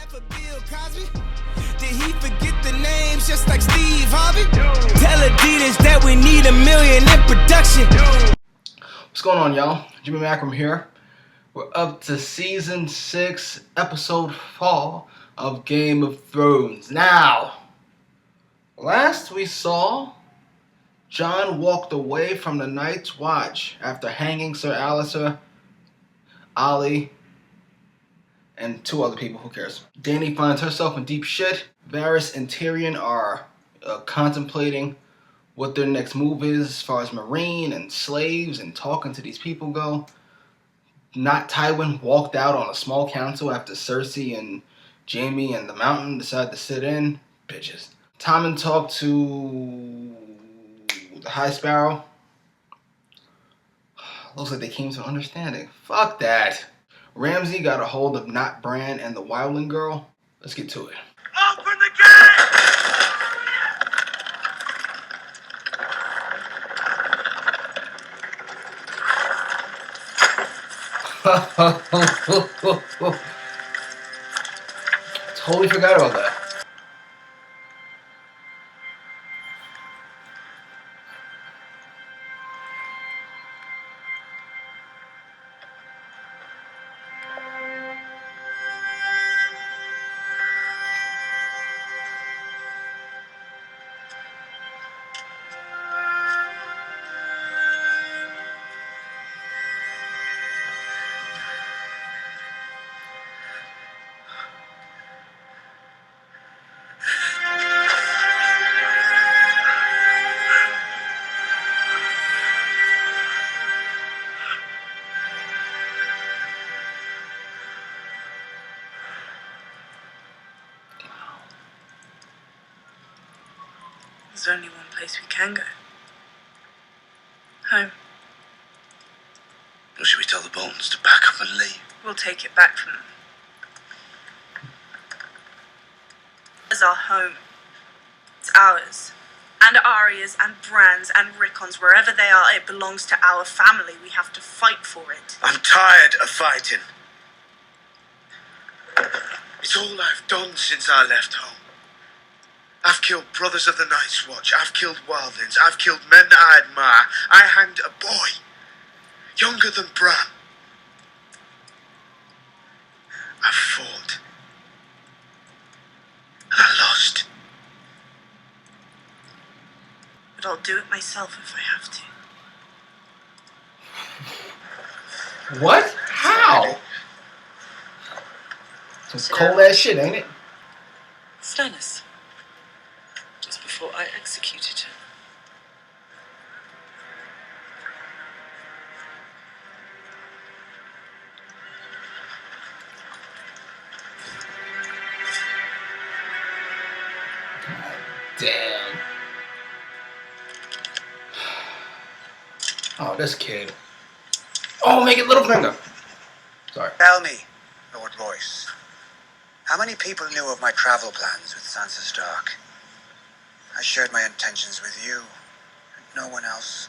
life of Bill Cosby? Did he forget the names just like Steve Harvey? Tell Adidas that we need $1 million in production. What's going on, y'all? Jimmy Macram here. We're up to season 6, episode 4 of Game of Thrones. Now, last we saw, Jon walked away from the Night's Watch after hanging Sir Alistair, Ollie, and 2 other people. Who cares? Dany finds herself in deep shit. Varys and Tyrion are contemplating what their next move is as far as Marine and slaves and talking to these people go. Not Tywin walked out on a small council after Cersei and Jaime and the Mountain decided to sit in. Bitches. Tommen talked to the High Sparrow. Looks like they came to an understanding. Fuck that. Ramsay got a hold of Not Bran and the Wildling girl. Let's get to it. Open the gate! Totally forgot about that. There's only one place we can go. Home. Or should we tell the Boltons to pack up and leave? We'll take it back from them. It's our home. It's ours. And Arya's and Bran's and Rickon's, wherever they are, it belongs to our family. We have to fight for it. I'm tired of fighting. It's all I've done since I left home. I've killed brothers of the Night's Watch. I've killed wildlings. I've killed men I admire. I hanged a boy, younger than Bran. I fought. And I lost. But I'll do it myself if I have to. What? How? Some cold ass shit, ain't it? Stannis. Just before I executed him. Damn. Oh, this kid. Oh, make it Littlefinger. Sorry. Tell me, Lord Royce, how many people knew of my travel plans with Sansa Stark? I shared my intentions with you, and no one else.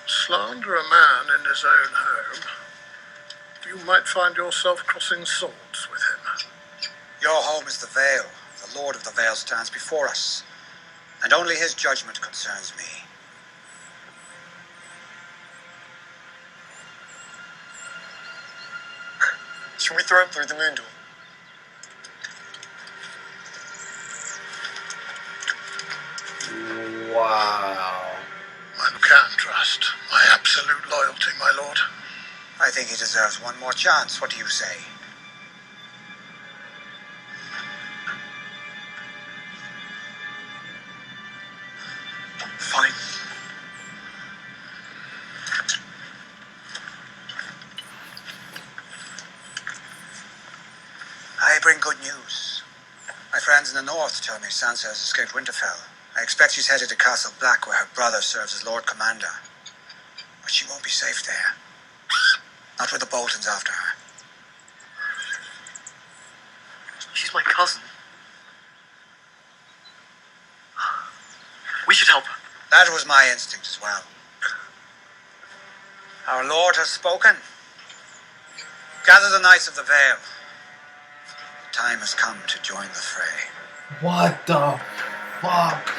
Slander a man in his own home. You might find yourself crossing swords with him. Your home is the Vale. The Lord of the Vale stands before us, and only his judgment concerns me. Shall we throw him through the moon door? Wow. Man can trust my absolute loyalty, my lord. I think he deserves one more chance. What do you say? Fine. I bring good news. My friends in the north tell me Sansa has escaped Winterfell. I expect she's headed to Castle Black, where her brother serves as Lord Commander. But she won't be safe there. Not with the Boltons after her. She's my cousin. We should help her. That was my instinct as well. Our Lord has spoken. Gather the Knights of the Vale. Time has come to join the fray. What the fuck?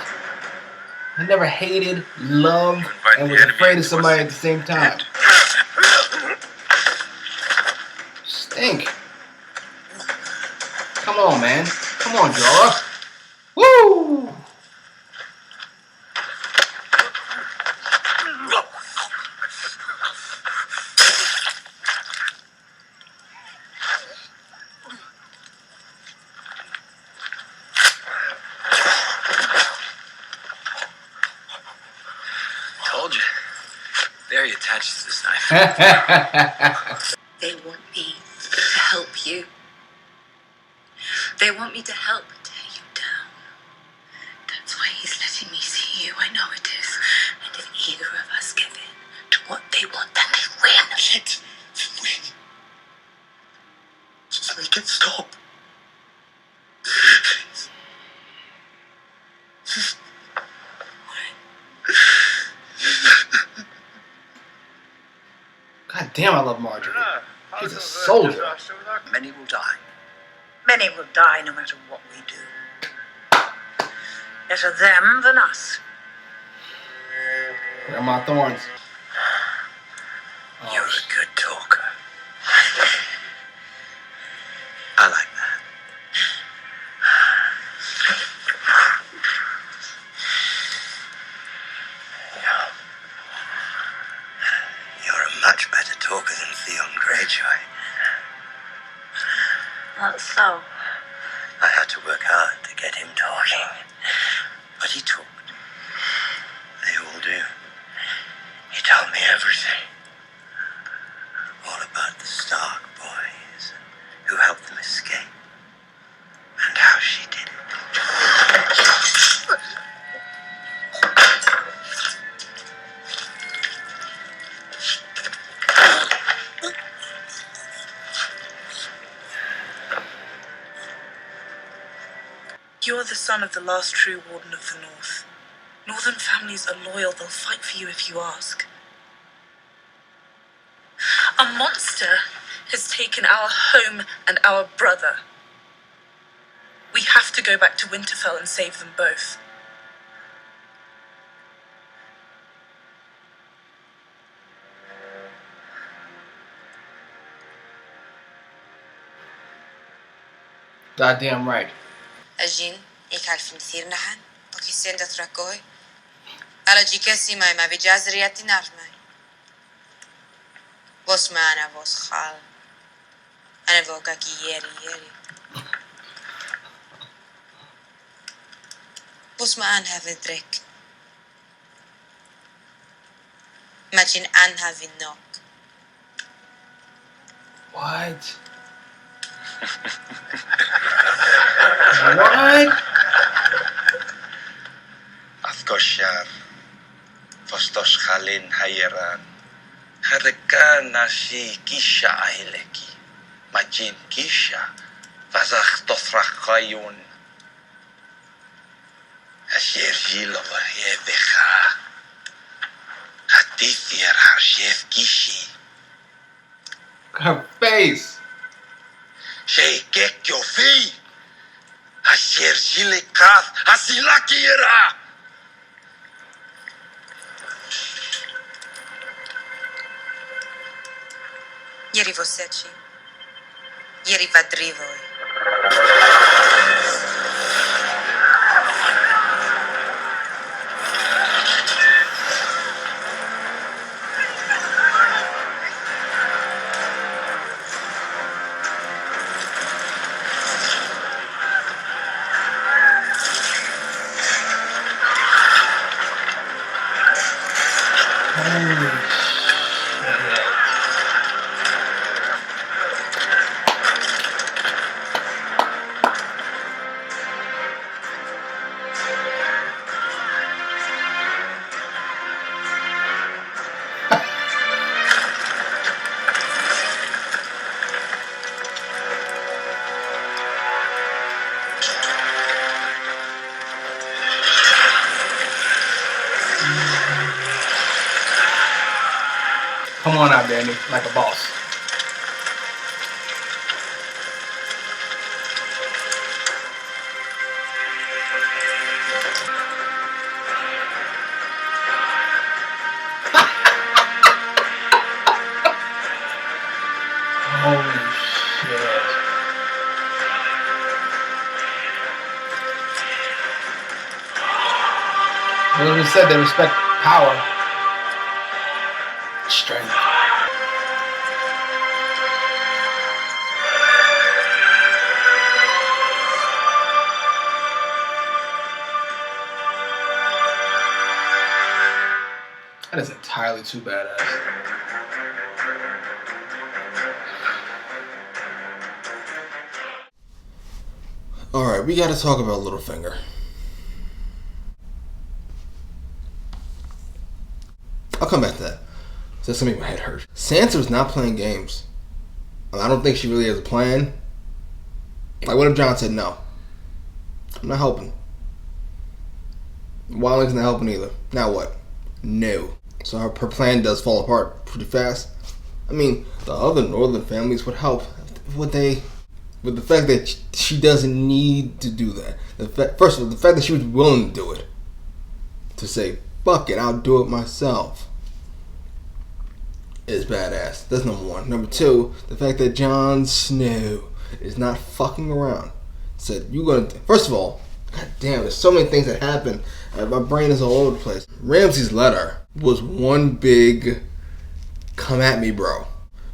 I never hated, loved, and was afraid of somebody at the same time. Stink. Come on, man. Come on, Jorah. Woo! Told you. Very attached to this knife. They want me to help you. They want me to help tear you down. That's why he's letting me see you. I know it is. And if either of us give in to what they want, then they win. Let them win. Just make it stop. God damn, I love Marjorie. She's a soldier. Many will die. Many will die no matter what we do. Better them than us. Grandma Thorns. You're a good talker. I like that. You're a much better talker than Theon Greyjoy. That's so. I had to work hard to get him talking. But he talked. They all do. He told me everything. All about the Stark boys, who helped them escape, and how she did it. You're the son of the last true Warden of the North. Northern families are loyal. They'll fight for you if you ask. A monster has taken our home and our brother. We have to go back to Winterfell and save them both. Goddamn right. Ajin, ik had van Thirnahan, pakisend dat rakoi. Ala jikesi mai ma bijazriyati narmai. Vos mana vos khal. Ana voka ki yeri. Vos ma an have drek. Machin an have nok. What? What? Afgoshar, Vostos Khalin Hayeran, Harekan Nasi Kisha Ahileki, Majin Kisha, Vazach Dothrakayun, Asher Gilova Yebecha, Hatithir Harshef Kishi, Her face. Sheikek Yofi, Asher Gilekath, Hasilakira. Yeri vosechi. Yeri vadrivoi. Holy shit. Come on out, Danny, like a boss. Holy shit. As we said, they respect power. Strength. That is entirely too badass. Alright, we gotta talk about Littlefinger. I'll come back to that. That's gonna make my head hurt. Sansa was not playing games. I don't think she really has a plan. Like, what if Jon said no? I'm not helping. Wildling's not helping either. Now what? No. So her plan does fall apart pretty fast. I mean, the other northern families would help. Would they? With the fact that she doesn't need to do that. First of all, the fact that she was willing to do it. To say, fuck it, I'll do it myself. Is badass. That's number one. Number two, the fact that Jon Snow is not fucking around. Said, you gonna... First of all, god damn, there's so many things that happen. My brain is all over the place. Ramsay's letter was one big come at me, bro.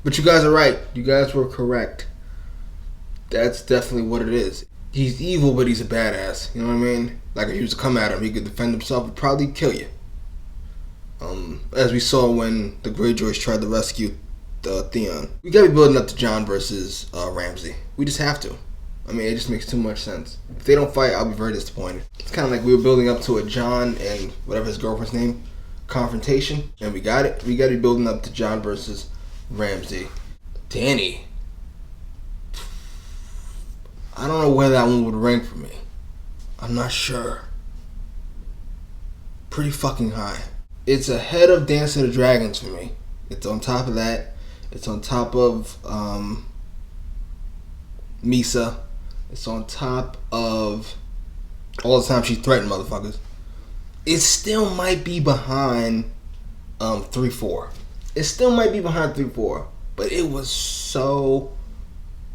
But you guys are right. You guys were correct. That's definitely what it is. He's evil, but he's a badass. You know what I mean? Like, if he was to come at him, he could defend himself and probably kill you. As we saw when the Greyjoys tried to rescue Theon. We gotta be building up to Jon versus Ramsay. We just have to. I mean, it just makes too much sense. If they don't fight, I'll be very disappointed. It's kind of like we were building up to a Jon and whatever his girlfriend's name confrontation, and we got it. We got to be building up to Jon versus Ramsay. Dany. I don't know where that one would rank for me. I'm not sure. Pretty fucking high. It's ahead of Dance of the Dragons for me. It's on top of that. It's on top of Misa. It's on top of all the time she threatened motherfuckers. It still might be behind 3-4. It still might be behind 3-4. But it was so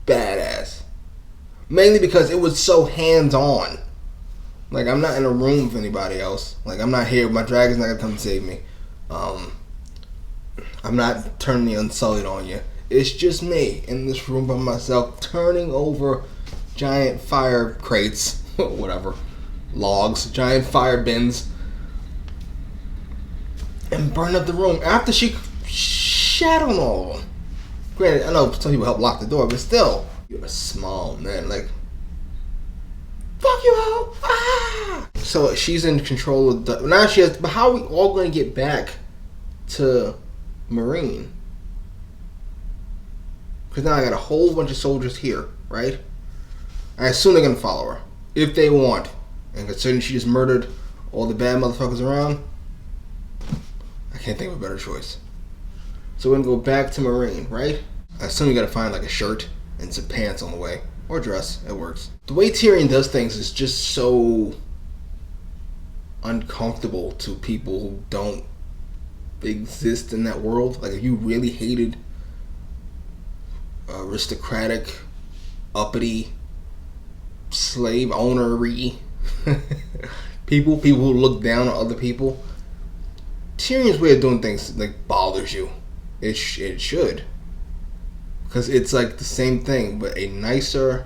badass. Mainly because it was so hands-on. Like, I'm not in a room with anybody else. Like, I'm not here. My dragon's not going to come and save me. I'm not turning the Unsullied on you. It's just me in this room by myself turning over giant fire crates. Whatever. Logs. Giant fire bins. And burn up the room after she shat on all of them. Granted, I know some people help lock the door, but still. You're a small man. Like, fuck you all. Ah! So she's in control of the... Now she has... But how are we all going to get back to Marine? Because now I got a whole bunch of soldiers here, right? I assume they're going to follow her. If they want. And considering she just murdered all the bad motherfuckers around, I can't think of a better choice. So we're going to go back to Marine, right? I assume you got to find like a shirt and some pants on the way. Or dress. It works. The way Tyrion does things is just so uncomfortable to people who don't exist in that world. Like, if you really hated aristocratic, uppity, slave ownery people who look down on other people, Tyrion's way of doing things like bothers you. It should. Because it's like the same thing, but a nicer,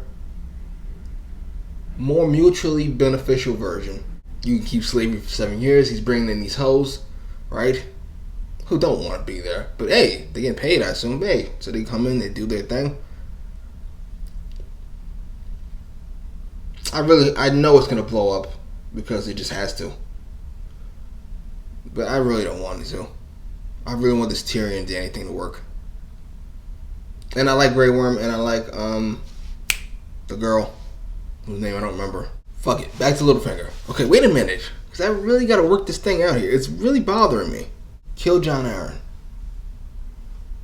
more mutually beneficial version. You can keep slavery for 7 years. He's bringing in these hoes, right? Who don't want to be there. But hey, they get paid, I assume. Hey, so they come in, they do their thing. I know it's going to blow up because it just has to. But I really don't want it to. I really want this Tyrion Dany thing to work. And I like Grey Worm, and I like the girl whose name I don't remember. Fuck it. Back to Littlefinger. Okay, wait a minute. Because I really got to work this thing out here. It's really bothering me. Kill Jon Arryn.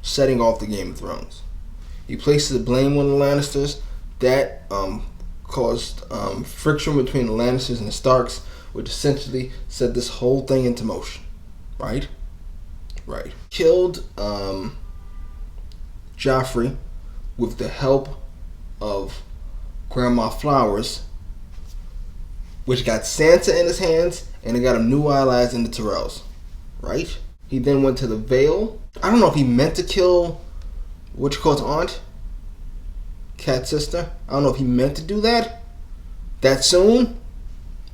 Setting off the Game of Thrones. He places the blame on the Lannisters. That caused friction between the Lannisters and the Starks, which essentially set this whole thing into motion. Right? Right. Killed Joffrey with the help of Grandma Flowers, which got Santa in his hands and it got him new allies in the Tyrells. Right? He then went to the Vale. I don't know if he meant to kill aunt, Cat's sister. I don't know if he meant to do that soon,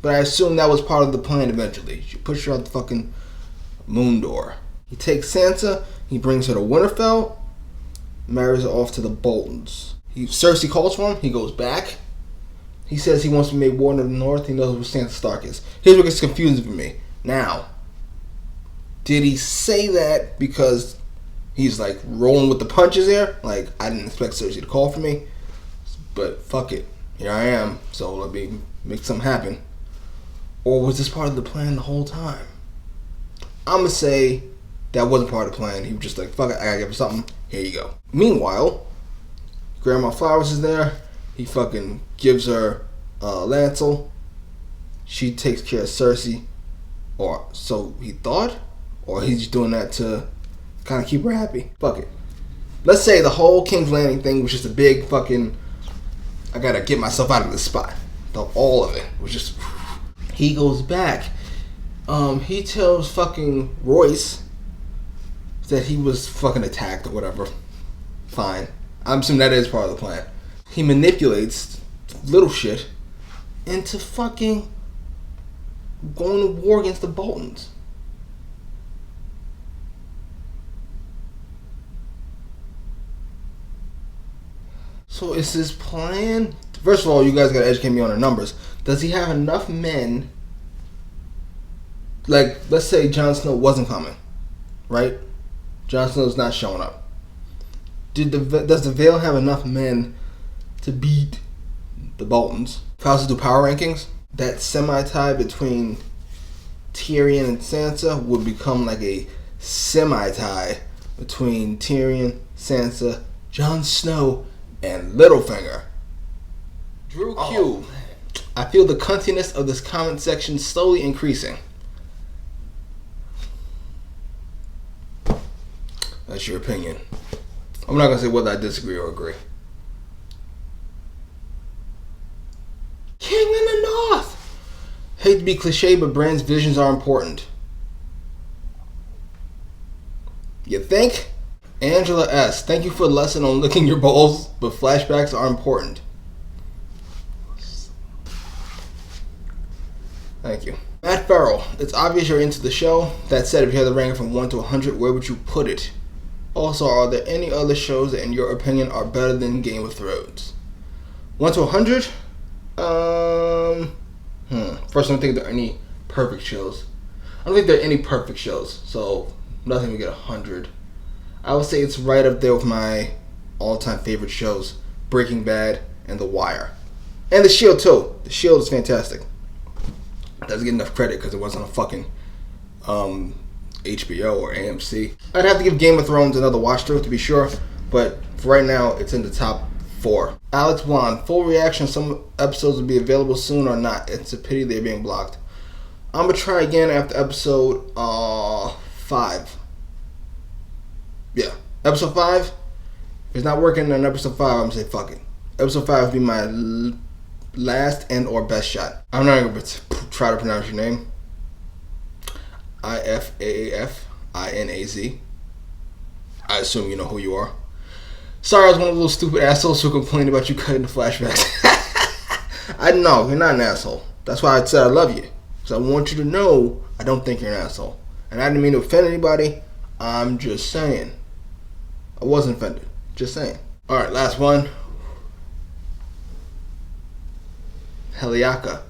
but I assume that was part of the plan eventually. She pushed her out the fucking moon door. He takes Sansa, he brings her to Winterfell, marries her off to the Boltons. Cersei calls for him, he goes back. He says he wants to be made Warden of the North, he knows who Sansa Stark is. Here's what gets confusing for me. Now, did he say that because he's like rolling with the punches here? Like, I didn't expect Cersei to call for me, but fuck it. Here I am, so let me make something happen. Or was this part of the plan the whole time? I'm gonna say that wasn't part of the plan. He was just like, fuck it, I gotta give her something. Here you go. Meanwhile, Grandma Flowers is there. He fucking gives her Lancel. She takes care of Cersei. Or so he thought? Or he's just doing that to kind of keep her happy. Fuck it. Let's say the whole King's Landing thing was just a big fucking, I gotta get myself out of this spot. All of it was just. He goes back. He tells fucking Royce that he was fucking attacked or whatever. Fine. I'm assuming that is part of the plan. He manipulates little shit into fucking going to war against the Boltons. So is his plan? First of all, you guys gotta educate me on the numbers. Does he have enough men? Like, let's say Jon Snow wasn't coming, right? Jon Snow's not showing up. Does the Vale have enough men to beat the Boltons? If I was to do power rankings, that semi-tie between Tyrion and Sansa would become like a semi-tie between Tyrion, Sansa, Jon Snow, and Littlefinger. Drew Q. I feel the cuntiness of this comment section slowly increasing. That's your opinion. I'm not going to say whether I disagree or agree. King in the North! Hate to be cliche, but Bran's visions are important. You think? Angela S. Thank you for the lesson on licking your balls, but flashbacks are important. Thank you. Matt Farrell. It's obvious you're into the show. That said, if you had the ranking from 1 to 100, where would you put it? Also, are there any other shows that in your opinion are better than Game of Thrones? 1 to 100? First, I don't think there are any perfect shows. I don't think there are any perfect shows, so nothing would get 100. I would say it's right up there with my all-time favorite shows, Breaking Bad and The Wire. And The Shield, too. The Shield is fantastic. It doesn't get enough credit because it wasn't on fucking HBO or AMC. I'd have to give Game of Thrones another watch through to be sure, but for right now, it's in the top 4. Alex Blonde, full reaction. Some episodes will be available soon or not. It's a pity they're being blocked. I'm going to try again after episode 5. Yeah, episode 5. If it's not working on episode 5, I'm going to say fuck it. Episode 5 will be my last and or best shot. I'm not going to try to pronounce your name. IFAAFINAZ. I assume you know who you are. Sorry, I was one of those stupid assholes who complained about you cutting the flashbacks. I know, you're not an asshole. That's why I said I love you. Because I want you to know I don't think you're an asshole. And I didn't mean to offend anybody. I'm just saying. I wasn't offended. Just saying. Alright, last one. Heliaka.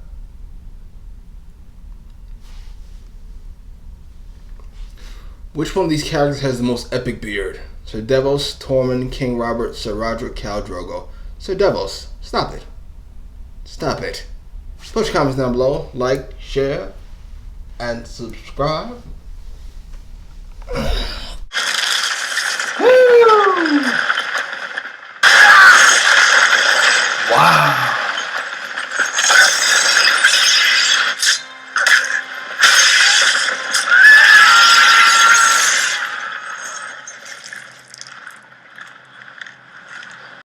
Which one of these characters has the most epic beard? Sir Devos, Tormund, King Robert, Sir Roderick, Khal Drogo. Sir Devos, stop it. Stop it. Put your comments down below. Like, share, and subscribe. Wow.